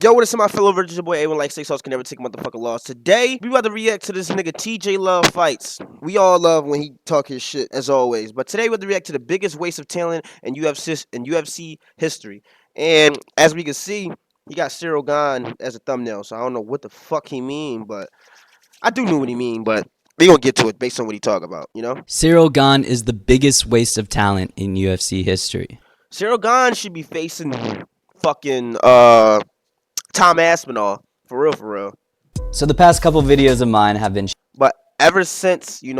Yo, what is up, my fellow virgin boy A1 like 6 hoes can never take a motherfucking loss. Today, we about to react to this nigga TJ Love fights. We all love when he talk his shit, as always. But today, we're about to react to the biggest waste of talent in UFC history. And as we can see, he got Cyril Gane as a thumbnail, so I don't know what the fuck he mean, but I do know what he mean, but we gonna get to it based on what he talk about, you know? Cyril Gane is the biggest waste of talent in UFC history. Cyril Gane should be facing fucking, Tom Aspinall. For real, for real. So the past couple videos of mine have been But ever since, he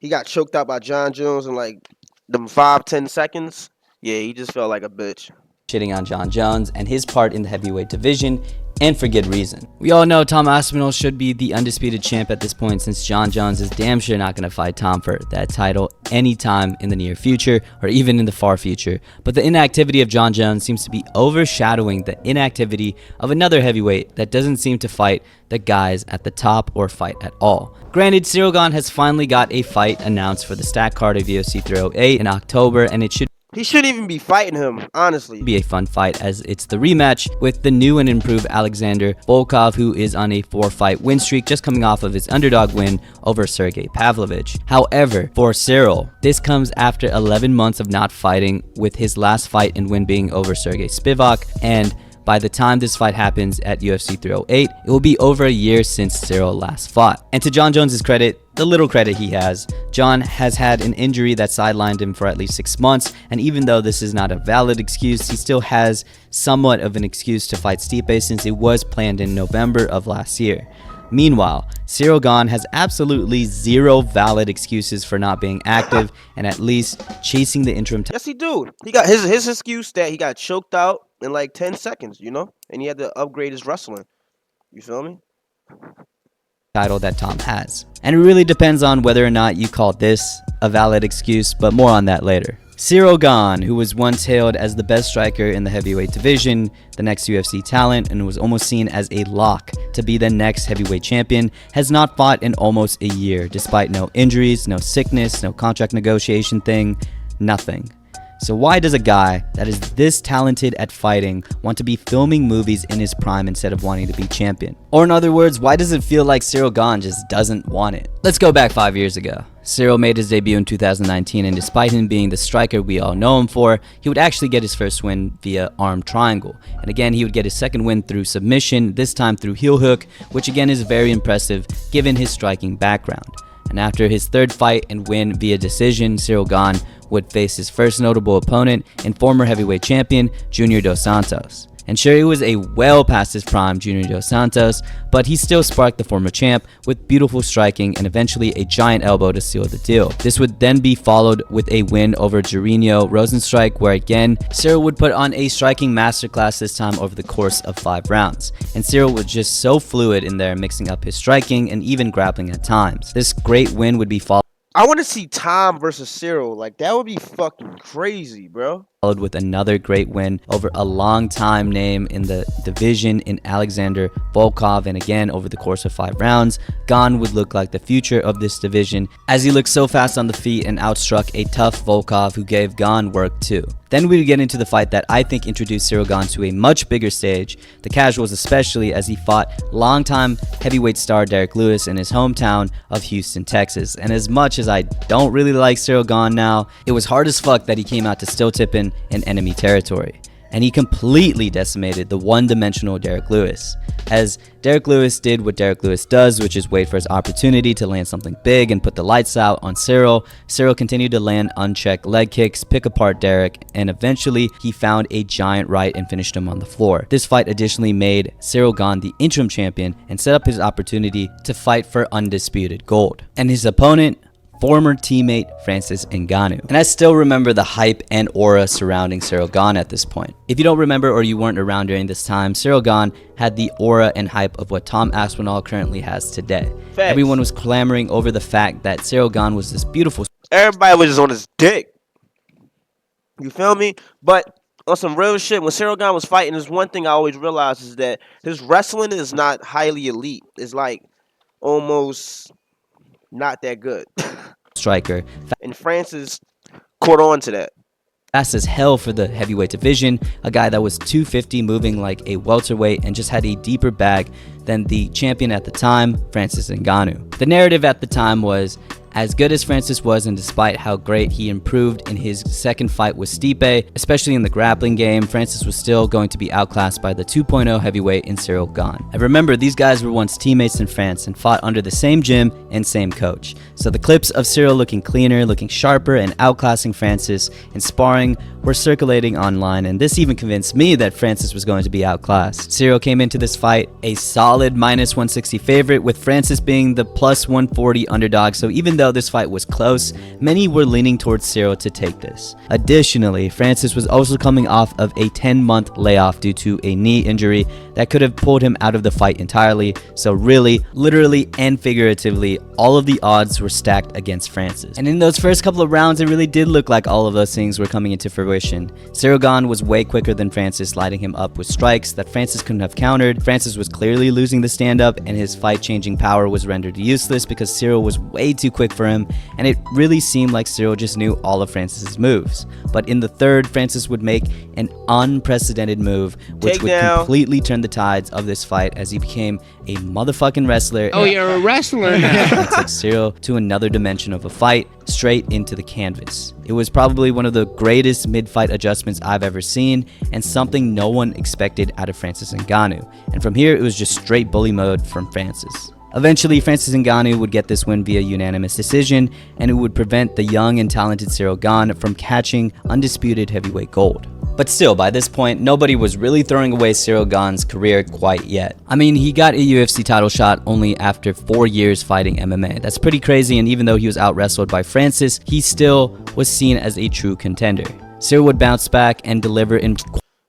got choked out by John Jones in like them 5-10 seconds, yeah, he just felt like a bitch. shitting on John Jones and his part in the heavyweight division, and for good reason. We all know Tom Aspinall should be the undisputed champ at this point, since John Jones is damn sure not going to fight Tom for that title anytime in the near future or even in the far future. But the inactivity of John Jones seems to be overshadowing the inactivity of another heavyweight that doesn't seem to fight the guys at the top or fight at all. Granted, Cyril Gane has finally got a fight announced for the stat card of UFC 308 in October, and it should He shouldn't even be fighting him, honestly. be a fun fight, as it's the rematch with the new and improved Alexander Volkov, who is on a 4-fight win streak, just coming off of his underdog win over Sergey Pavlovich. However, for Cyril, this comes after 11 months of not fighting, with his last fight and win being over Sergey Spivak, and by the time this fight happens at UFC 308, it will be over a year since Cyril last fought. And to John Jones' credit, the little credit he has, John has had an injury that sidelined him for at least 6 months, and even though this is not a valid excuse, he still has somewhat of an excuse to fight Stipe, since it was planned in November of last year. Meanwhile, Cyril Gane has absolutely zero valid excuses for not being active and at least chasing the interim Yes, he do. He got his excuse that he got choked out in like 10 seconds, and he had to upgrade his wrestling. You feel me? title that Tom has. And it really depends on whether or not you call this a valid excuse, but more on that later. Cyril Gane, who was once hailed as the best striker in the heavyweight division, the next UFC talent, and was almost seen as a lock to be the next heavyweight champion, has not fought in almost a year, despite no injuries, no sickness, no contract negotiation thing, nothing. So why does a guy that is this talented at fighting want to be filming movies in his prime instead of wanting to be champion? Or in other words, why does it feel like Cyril Gane just doesn't want it? Let's go back 5 years ago. Cyril made his debut in 2019, and despite him being the striker we all know him for, he would actually get his first win via arm triangle. And again, he would get his second win through submission, this time through heel hook, which again is very impressive given his striking background. And after his third fight and win via decision, Cyril Gane would face his first notable opponent and former heavyweight champion, Junior Dos Santos. And sure, he was a well past his prime Junior Dos Santos, but he still sparked the former champ with beautiful striking and eventually a giant elbow to seal the deal. This would then be followed with a win over Jairzinho Rozenstruik, where again, Cyril would put on a striking masterclass, this time over the course of 5 rounds. And Cyril was just so fluid in there, mixing up his striking and even grappling at times. This great win would be followed I want to see Tom versus Cyril. Like, that would be fucking crazy, bro. with another great win over a long-time name in the division in Alexander Volkov, and again over the course of 5 rounds, Gane would look like the future of this division, as he looked so fast on the feet and outstruck a tough Volkov who gave Gane work too. Then we would get into the fight that I think introduced Cyril Gane to a much bigger stage, the casuals especially, as he fought longtime heavyweight star Derek Lewis in his hometown of Houston, Texas. And as much as I don't really like Cyril Gane now, it was hard as fuck that he came out to still tipping in enemy territory. And he completely decimated the one-dimensional Derek Lewis, as Derek Lewis did what Derek Lewis does, which is wait for his opportunity to land something big and put the lights out on Cyril. Cyril continued to land unchecked leg kicks, pick apart Derek, and eventually he found a giant right and finished him on the floor. This fight additionally made Cyril Gane the interim champion and set up his opportunity to fight for undisputed gold. And his opponent, former teammate Francis Ngannou. And I still remember the hype and aura surrounding Cyril Gane at this point. If you don't remember or you weren't around during this time, Cyril Gane had the aura and hype of what Tom Aspinall currently has today. Facts. Everyone was clamoring over the fact that Cyril Gane was this beautiful Everybody was just on his dick. You feel me? But on some real shit, when Cyril Gane was fighting, there's one thing I always realized is that his wrestling is not highly elite. It's like almost not that good. striker. And Francis caught on to that. fast as hell for the heavyweight division, a guy that was 250 moving like a welterweight and just had a deeper bag than the champion at the time, Francis Ngannou. The narrative at the time was, as good as Francis was, and despite how great he improved in his second fight with Stipe, especially in the grappling game, Francis was still going to be outclassed by the 2.0 heavyweight in Ciryl Gane. And remember, these guys were once teammates in France and fought under the same gym and same coach. So the clips of Ciryl looking cleaner, looking sharper, and outclassing Francis in sparring were circulating online, and this even convinced me that Francis was going to be outclassed. Ciryl came into this fight a solid minus 160 favorite, with Francis being the plus 140 underdog, so even though this fight was close, many were leaning towards Ciryl to take this. Additionally, Francis was also coming off of a 10-month layoff due to a knee injury that could have pulled him out of the fight entirely, so really, literally and figuratively, all of the odds were stacked against Francis. And in those first couple of rounds, it really did look like all of those things were coming into fruition. Ciryl Gane was way quicker than Francis, lighting him up with strikes that Francis couldn't have countered. Francis was clearly losing the stand-up, and his fight-changing power was rendered useless because Ciryl was way too quick for him, and it really seemed like Ciryl just knew all of Francis's moves. But in the third, Francis would make an unprecedented move, which would completely turn the tides of this fight as he became a motherfucking wrestler. Oh, you're a wrestler now. And took Ciryl to another dimension of a fight, straight into the canvas. It was probably one of the greatest mid-fight adjustments I've ever seen, and something no one expected out of Francis Ngannou. And from here, it was just straight bully mode from Francis. Eventually, Francis Ngannou would get this win via unanimous decision, and it would prevent the young and talented Ciryl Gane from catching undisputed heavyweight gold. But still, by this point, nobody was really throwing away Ciryl Gane's career quite yet. I mean, he got a UFC title shot only after 4 years fighting MMA. That's pretty crazy, and even though he was out-wrestled by Francis, he still was seen as a true contender. Ciryl would bounce back and deliver in...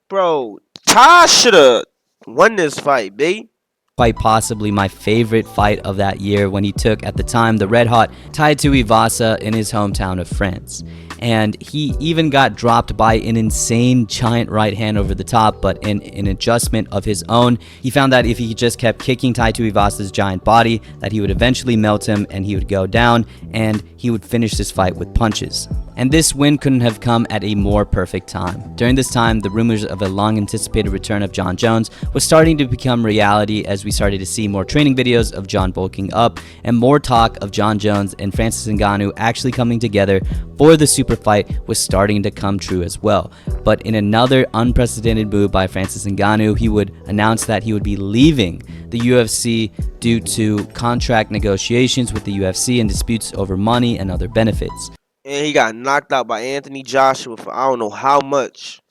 Bro, Ty shoulda won this fight, B. Quite possibly my favorite fight of that year, when he took, at the time, the red-hot Tai Tuivasa in his hometown of France. And he even got dropped by an insane giant right hand over the top, but in an adjustment of his own, he found that if he just kept kicking Tai Tuivasa's giant body, that he would eventually melt him and he would go down, and he would finish this fight with punches. And this win couldn't have come at a more perfect time. During this time, the rumors of a long-anticipated return of Jon Jones was starting to become reality, as we started to see more training videos of Jon bulking up, and more talk of Jon Jones and Francis Ngannou actually coming together for the super fight was starting to come true as well. But in another unprecedented move by Francis Ngannou, he would announce that he would be leaving the UFC due to contract negotiations with the UFC and disputes over money and other benefits. And he got knocked out by Anthony Joshua for I don't know how much.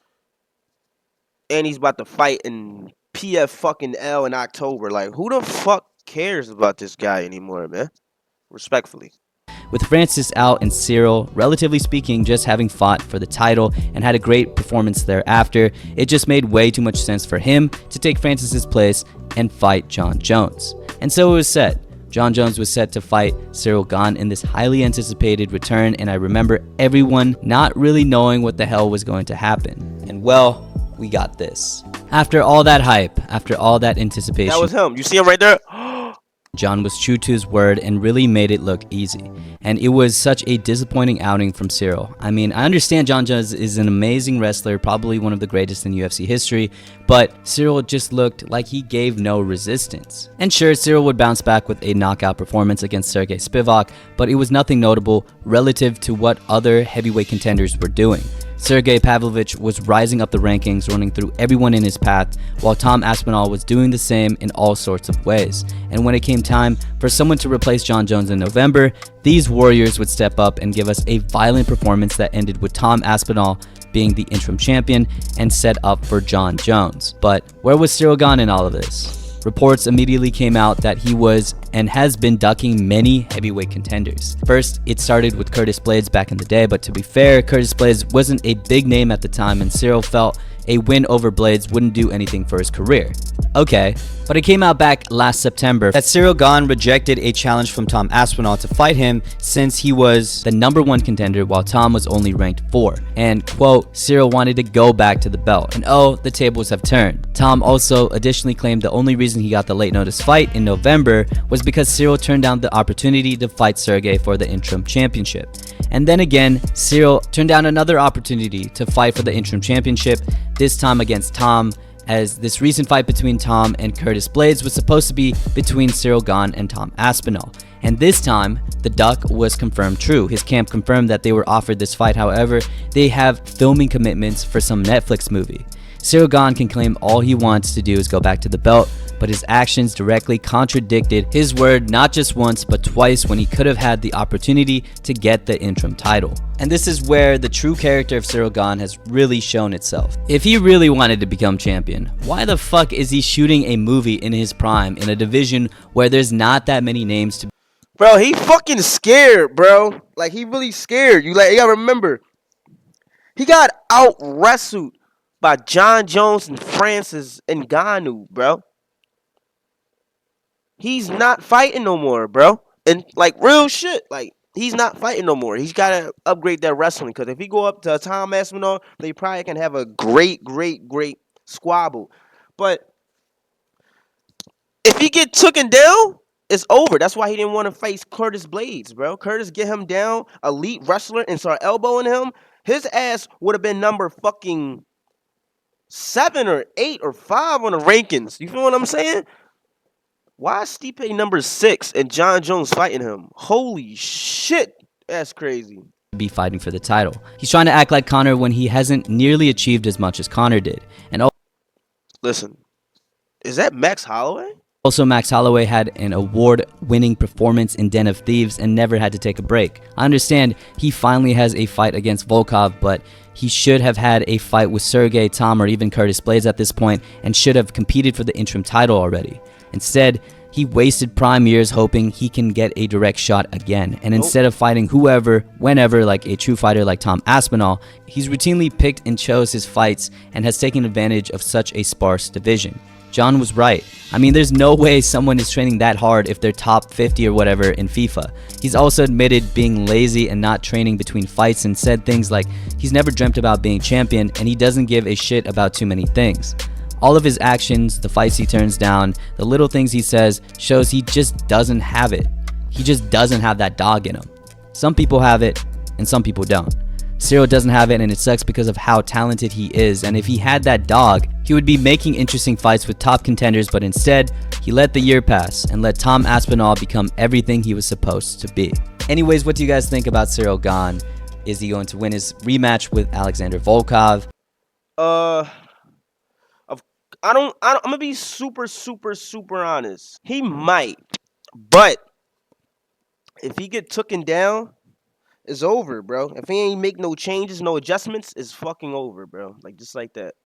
And he's about to fight in PF fucking L in October. Like, who the fuck cares about this guy anymore, man? Respectfully. With Francis out and Ciryl, relatively speaking, just having fought for the title and had a great performance thereafter, it just made way too much sense for him to take Francis's place and fight Jon Jones. And so it was set. Jon Jones was set to fight Ciryl Gane in this highly anticipated return, and I remember everyone not really knowing what the hell was going to happen. And well, we got this. After all that hype, after all that anticipation... That was him. You see him right there? Jon was true to his word and really made it look easy. And it was such a disappointing outing from Ciryl. I mean, I understand Jon Jones is an amazing wrestler, probably one of the greatest in UFC history, but Ciryl just looked like he gave no resistance. And sure, Ciryl would bounce back with a knockout performance against Sergey Spivak, but it was nothing notable relative to what other heavyweight contenders were doing. Sergey Pavlovich was rising up the rankings, running through everyone in his path, while Tom Aspinall was doing the same in all sorts of ways. And when it came time for someone to replace Jon Jones in November, these warriors would step up and give us a violent performance that ended with Tom Aspinall being the interim champion and set up for Jon Jones. But where was Ciryl Gane in all of this? Reports immediately came out that he was and has been ducking many heavyweight contenders. First, it started with Curtis Blaydes back in the day, but to be fair, Curtis Blaydes wasn't a big name at the time, and Ciryl felt a win over Blaydes wouldn't do anything for his career. Okay, but it came out back last September that Cyril Gahn rejected a challenge from Tom Aspinall to fight him since he was the #1 contender while Tom was only ranked 4. And quote, Cyril wanted to go back to the belt. And oh, the tables have turned. Tom also additionally claimed the only reason he got the late notice fight in November was because Cyril turned down the opportunity to fight Sergey for the interim championship. And then again, Cyril turned down another opportunity to fight for the interim championship, this time against Tom, as this recent fight between Tom and Curtis Blades was supposed to be between Cyril Gahn and Tom Aspinall. And this time, the duck was confirmed true. His camp confirmed that they were offered this fight. However, they have filming commitments for some Netflix movie. Cyril Gahn can claim all he wants to do is go back to the belt, but his actions directly contradicted his word not just once but twice when he could have had the opportunity to get the interim title. And this is where the true character of Cyril Gahn has really shown itself. If he really wanted to become champion, why the fuck is he shooting a movie in his prime in a division where there's not that many names to? Bro, he fucking scared, bro. Like, he really scared. You gotta remember, he got out wrestled by John Jones and Francis Ngannou, bro. He's not fighting no more, bro. And like real shit, like he's not fighting no more. He's gotta upgrade that wrestling because if he go up to Tom Aspinall, they probably can have a great squabble. But if he get taken down, it's over. That's why he didn't want to face Curtis Blades, bro. Curtis get him down, elite wrestler, and start elbowing him. His ass would have been number fucking 7 or 8 or 5 on the rankings. You feel what I'm saying? Why is Stipe number 6 and John Jones fighting him? Holy shit, that's crazy. Be fighting for the title. He's trying to act like Conor when he hasn't nearly achieved as much as Conor did. And listen, is that Max Holloway? Also, Max Holloway had an award-winning performance in Den of Thieves and never had to take a break. I understand he finally has a fight against Volkov, but he should have had a fight with Sergey, Tom, or even Curtis Blades at this point and should have competed for the interim title already. Instead, he wasted prime years hoping he can get a direct shot again. And instead of fighting whoever, whenever, like a true fighter like Tom Aspinall, he's routinely picked and chose his fights and has taken advantage of such a sparse division. John was right. I mean, there's no way someone is training that hard if they're top 50 or whatever in FIFA. He's also admitted being lazy and not training between fights and said things like he's never dreamt about being champion and he doesn't give a shit about too many things. All of his actions, the fights he turns down, the little things he says shows he just doesn't have it. He just doesn't have that dog in him. Some people have it and some people don't. Cyril doesn't have it and it sucks because of how talented he is, and if he had that dog, he would be making interesting fights with top contenders, but instead, he let the year pass and let Tom Aspinall become everything he was supposed to be. Anyways, what do you guys think about Cyril Gahn? Is he going to win his rematch with Alexander Volkov? I'm gonna be super honest. He might, but if he get taken down, it's over, bro. If he ain't make no changes, no adjustments, it's fucking over, bro. Like just like that.